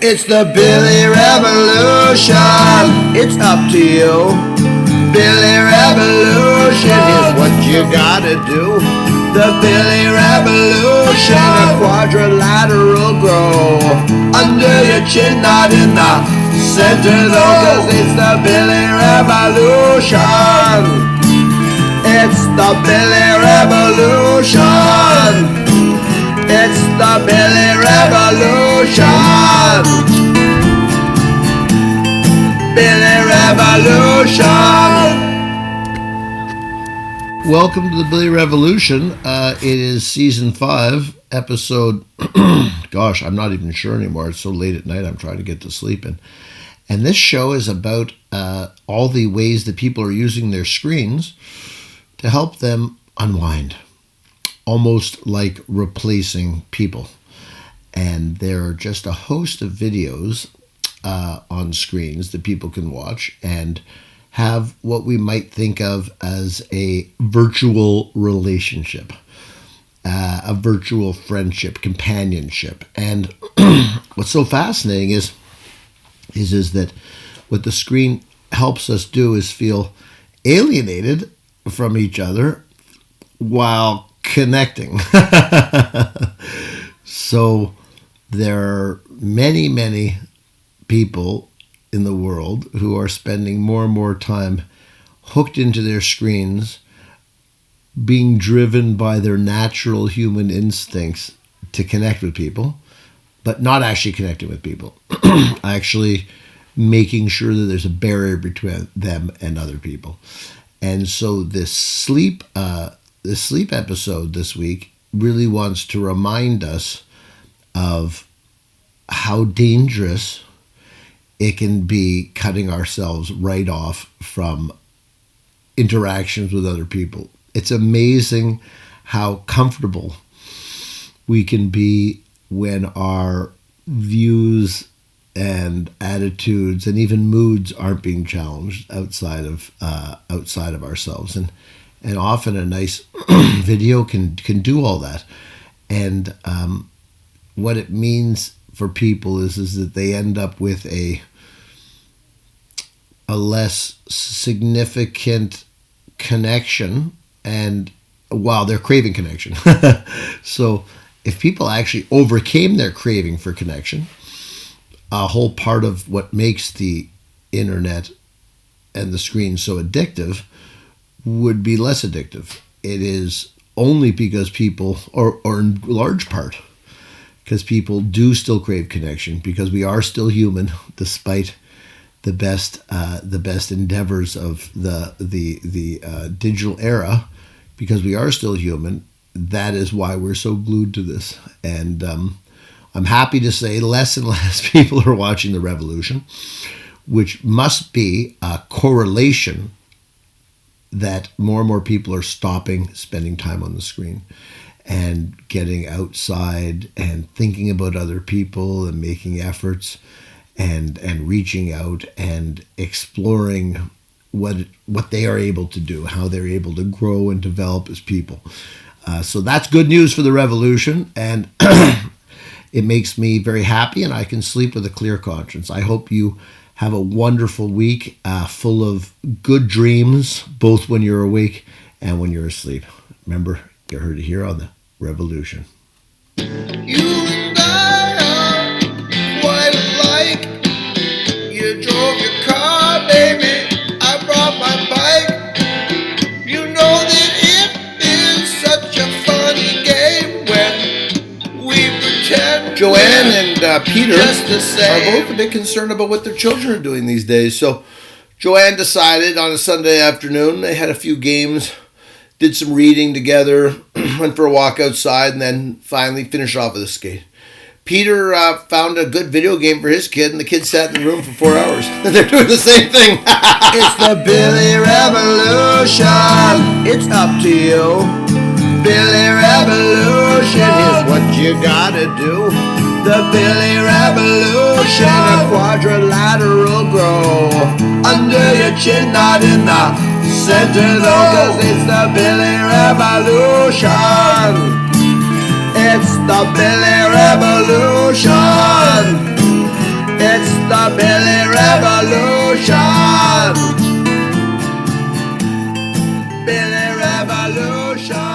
It's the Billy Revolution. It's up to you. Billy Revolution is what you gotta do. The Billy Revolution, a quadrilateral grow under your chin, not in the center though, 'cause it's the Billy Revolution. It's the Billy Revolution. It's the Billy Revolution. Billy Revolution. Welcome to the Billy Revolution. It is season 5, episode, gosh, I'm not even sure anymore. It's so late at night, I'm trying to get to sleep. And this show is about all the ways that people are using their screens to help them unwind. Almost like replacing people. And there are just a host of videos on screens that people can watch and have what we might think of as a virtual relationship, a virtual friendship, companionship. And what's so fascinating is that what the screen helps us do is feel alienated from each other while connecting. So there are many people in the world who are spending more and more time hooked into their screens, being driven by their natural human instincts to connect with people, but not actually connecting with people. Actually making sure that there's a barrier between them and other people. And so this sleep episode this week really wants to remind us of how dangerous it can be cutting ourselves right off from interactions with other people. It's amazing how comfortable we can be when our views and attitudes and even moods aren't being challenged outside of ourselves. And often a nice video can do all that. And what it means for people is that they end up with a less significant connection, and while they're craving connection. So if people actually overcame their craving for connection, a whole part of what makes the internet and the screen so addictive would be less addictive. It is only because people, or in large part, because people do still crave connection, because we are still human, despite the best endeavors of the digital era, because we are still human. That is why we're so glued to this. And I'm happy to say less and less people are watching the revolution, which must be a correlation that more and more people are stopping spending time on the screen and getting outside and thinking about other people and making efforts and reaching out and exploring what they are able to do, how they're able to grow and develop as people. So that's good news for the revolution, and it makes me very happy, and I can sleep with a clear conscience. I hope you have a wonderful week full of good dreams, both when you're awake and when you're asleep. Remember, you're heard here on the Revolution. You and I are quite alike. You drove your car, baby. I brought my bike. You know that it is such a funny game when we pretend. Joanne and Peter are both a bit concerned about what their children are doing these days. So Joanne decided on a Sunday afternoon, they had a few games, did some reading together, went for a walk outside, and then finally finished off with a skate. Peter found a good video game for his kid, and the kid sat in the room for 4 hours. They're doing the same thing. It's the Billy Revolution. It's up to you. Billy Revolution is what you gotta do. The Billy Revolution, a quadrilateral grow under your chin, not in the center though, 'cause it's the Billy Revolution. It's the Billy Revolution. solution.